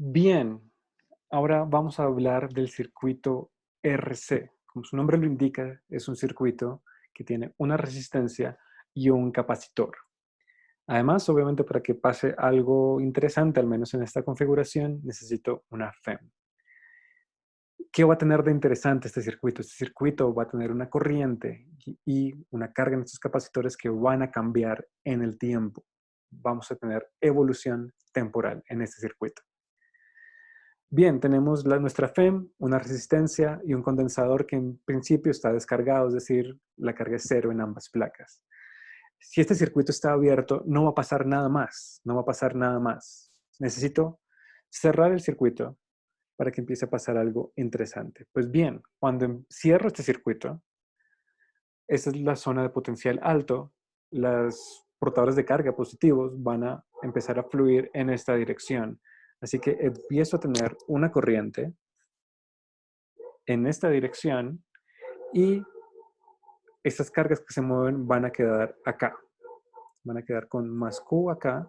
Bien, ahora vamos a hablar del circuito RC. Como su nombre lo indica, es un circuito que tiene una resistencia y un capacitor. Además, obviamente, para que pase algo interesante, al menos en esta configuración, necesito una FEM. ¿Qué va a tener de interesante este circuito? Este circuito va a tener una corriente y una carga en estos capacitores que van a cambiar en el tiempo. Vamos a tener evolución temporal en este circuito. Bien, tenemos nuestra FEM, una resistencia y un condensador que en principio está descargado, es decir, la carga es cero en ambas placas. Si este circuito está abierto, no va a pasar nada más, no va a pasar nada más. Necesito cerrar el circuito para que empiece a pasar algo interesante. Pues bien, cuando cierro este circuito, esta es la zona de potencial alto, los portadores de carga positivos van a empezar a fluir en esta dirección. Así que empiezo a tener una corriente en esta dirección y estas cargas que se mueven van a quedar acá. Van a quedar con más Q acá.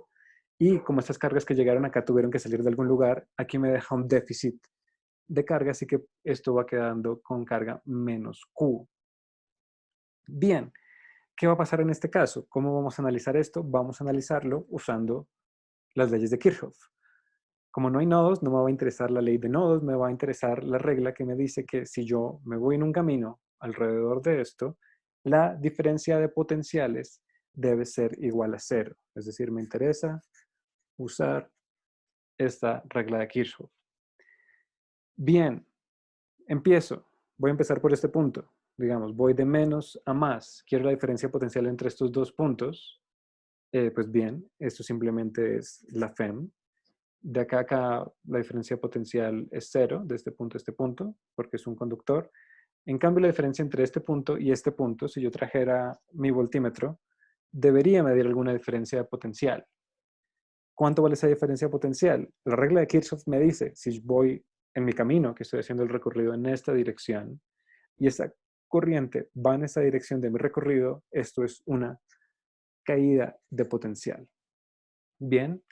Y como estas cargas que llegaron acá tuvieron que salir de algún lugar, aquí me deja un déficit de carga, así que esto va quedando con carga menos Q. Bien, ¿qué va a pasar en este caso? ¿Cómo vamos a analizar esto? Vamos a analizarlo usando las leyes de Kirchhoff. Como no hay nodos, no me va a interesar la ley de nodos, me va a interesar la regla que me dice que si yo me voy en un camino alrededor de esto, la diferencia de potenciales debe ser igual a cero. Es decir, me interesa usar esta regla de Kirchhoff. Bien, empiezo. Voy a empezar por este punto. Digamos, voy de menos a más. Quiero la diferencia potencial entre estos dos puntos. Pues bien, esto simplemente es la FEM. De acá a acá la diferencia potencial es cero, de este punto a este punto, porque es un conductor. En cambio, la diferencia entre este punto y este punto, si yo trajera mi voltímetro, debería medir alguna diferencia potencial. ¿Cuánto vale esa diferencia potencial? La regla de Kirchhoff me dice, si voy en mi camino, que estoy haciendo el recorrido en esta dirección, y esta corriente va en esta dirección de mi recorrido, esto es una caída de potencial. Bien,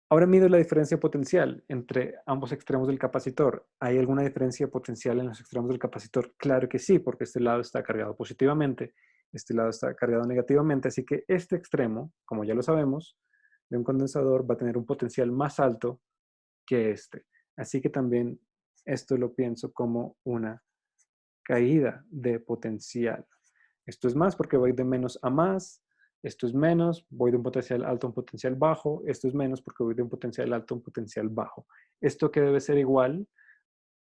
ahora mido la diferencia potencial entre ambos extremos del capacitor. ¿Hay alguna diferencia potencial en los extremos del capacitor? Claro que sí, porque este lado está cargado positivamente, este lado está cargado negativamente, así que este extremo, como ya lo sabemos, de un condensador va a tener un potencial más alto que este. Así que también esto lo pienso como una caída de potencial. Esto es más porque voy de menos a más, esto es menos, voy de un potencial alto a un potencial bajo, esto es menos porque voy de un potencial alto a un potencial bajo. ¿Esto qué debe ser igual?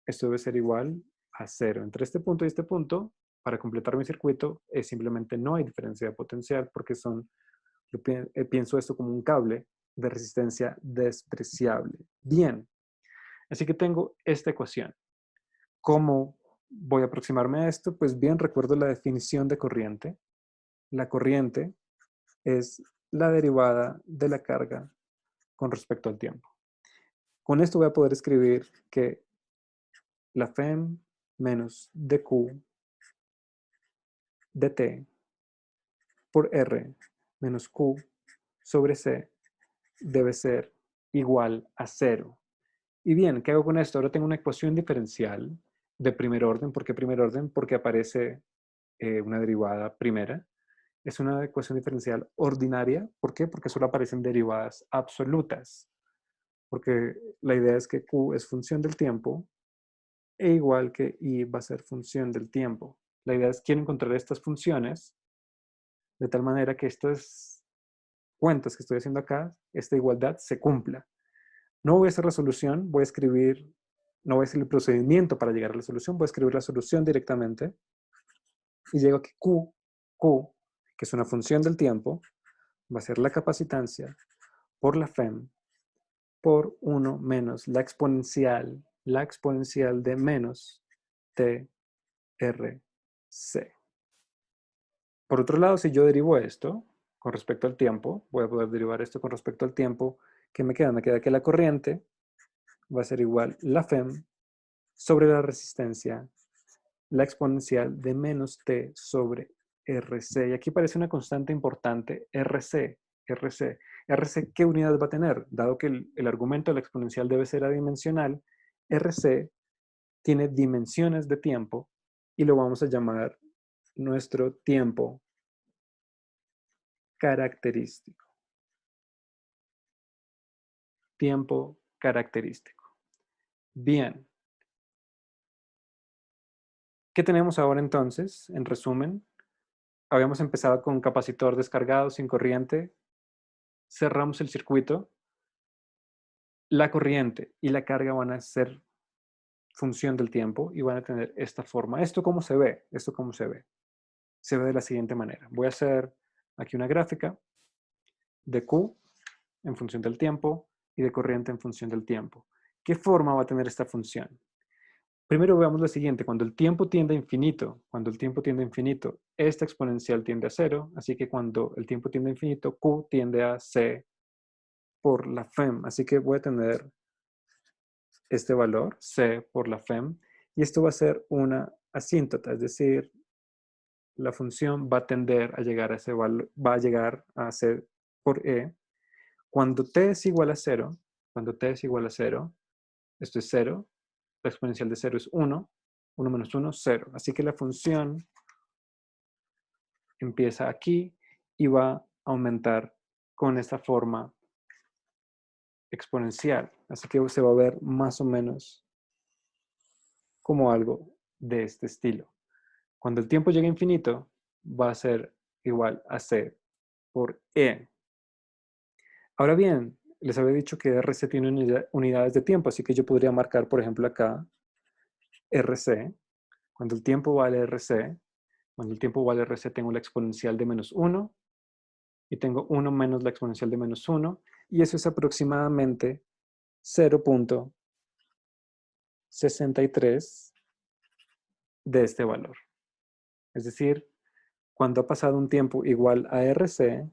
Esto debe ser igual a cero. Entre este punto y este punto, para completar mi circuito, simplemente no hay diferencia de potencial porque yo pienso esto como un cable de resistencia despreciable. Bien, así que tengo esta ecuación. ¿Cómo voy a aproximarme a esto? Pues bien, recuerdo la definición de corriente. La corriente es la derivada de la carga con respecto al tiempo. Con esto voy a poder escribir que la FEM menos dQ dt por R menos Q sobre C debe ser igual a cero. Y bien, ¿qué hago con esto? Ahora tengo una ecuación diferencial de primer orden. ¿Por qué primer orden? Porque aparece una derivada primera. Es una ecuación diferencial ordinaria. ¿Por qué? Porque solo aparecen derivadas absolutas. Porque la idea es que Q es función del tiempo e igual que I va a ser función del tiempo. La idea es quiero encontrar estas funciones de tal manera que estas cuentas que estoy haciendo acá, esta igualdad se cumpla. No voy a hacer la solución, voy a escribir, no voy a hacer el procedimiento para llegar a la solución, voy a escribir la solución directamente y llego a que Q, que es una función del tiempo, va a ser la capacitancia por la FEM por 1 menos la exponencial de menos TRC. Por otro lado, si yo derivo esto con respecto al tiempo, voy a poder derivar esto con respecto al tiempo, ¿qué me queda? Me queda que la corriente va a ser igual la FEM sobre la resistencia, la exponencial de menos T sobre RC. Y aquí parece una constante importante, RC. RC, ¿qué unidad va a tener? Dado que el argumento de la exponencial debe ser adimensional, RC tiene dimensiones de tiempo y lo vamos a llamar nuestro tiempo característico. Tiempo característico. Bien. ¿Qué tenemos ahora entonces? En resumen, habíamos empezado con un capacitor descargado sin corriente, cerramos el circuito, la corriente y la carga van a ser función del tiempo y van a tener esta forma. ¿Esto cómo se ve? ¿Esto cómo se ve? Se ve de la siguiente manera. Voy a hacer aquí una gráfica de Q en función del tiempo y de corriente en función del tiempo. ¿Qué forma va a tener esta función? Primero veamos lo siguiente, cuando el tiempo tiende a infinito, esta exponencial tiende a cero, así que cuando el tiempo tiende a infinito, Q tiende a C por la FEM, así que voy a tener este valor, C por la FEM, y esto va a ser una asíntota, es decir, la función va a tender a llegar a ese valor, va a llegar a C por E. Cuando t es igual a 0, esto es 0, la exponencial de 0 es 1, 1 menos 1, 0. Así que la función empieza aquí y va a aumentar con esta forma exponencial. Así que se va a ver más o menos como algo de este estilo. Cuando el tiempo llegue a infinito, va a ser igual a C por E. Ahora bien, les había dicho que RC tiene unidades de tiempo, así que yo podría marcar, por ejemplo, acá RC. Cuando el tiempo vale RC, tengo la exponencial de menos 1 y tengo 1 menos la exponencial de menos 1 y eso es aproximadamente 0.63 de este valor. Es decir, cuando ha pasado un tiempo igual a RC,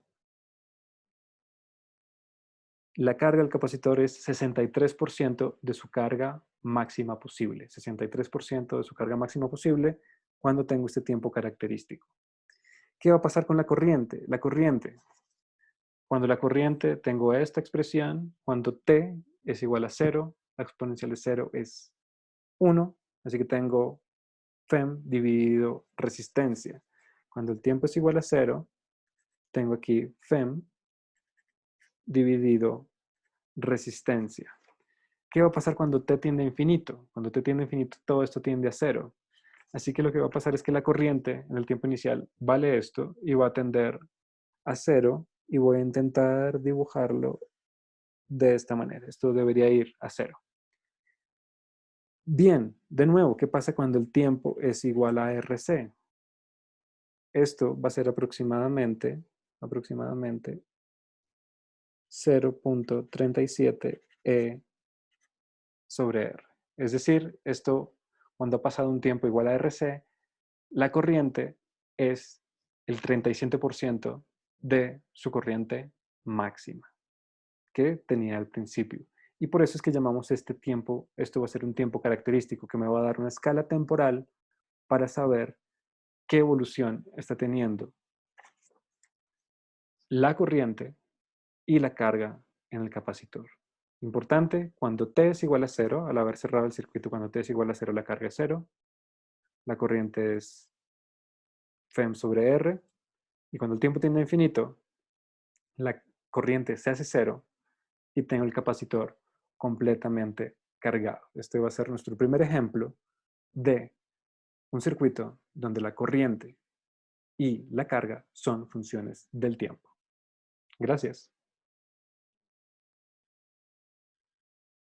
la carga del capacitor es 63% de su carga máxima posible. 63% de su carga máxima posible cuando tengo este tiempo característico. ¿Qué va a pasar con la corriente? Cuando la corriente tengo esta expresión, cuando t es igual a 0, la exponencial de 0 es 1, así que tengo FEM dividido resistencia. Cuando el tiempo es igual a 0, tengo aquí FEM dividido resistencia. ¿Qué va a pasar cuando t tiende a infinito? Cuando t tiende a infinito, todo esto tiende a 0. Así que lo que va a pasar es que la corriente en el tiempo inicial vale esto y va a tender a 0 y voy a intentar dibujarlo de esta manera. Esto debería ir a 0. Bien, de nuevo, ¿qué pasa cuando el tiempo es igual a RC? Esto va a ser aproximadamente 0.37 E sobre R. Es decir, esto, cuando ha pasado un tiempo igual a RC, la corriente es el 37% de su corriente máxima que tenía al principio. Y por eso es que llamamos este tiempo, esto va a ser un tiempo característico que me va a dar una escala temporal para saber qué evolución está teniendo la corriente y la carga en el capacitor. Importante, cuando t es igual a 0, al haber cerrado el circuito, cuando t es igual a 0, la carga es 0, la corriente es FEM sobre R, y cuando el tiempo tiende a infinito, la corriente se hace 0 y tengo el capacitor completamente cargado. Este va a ser nuestro primer ejemplo de un circuito donde la corriente y la carga son funciones del tiempo. Gracias.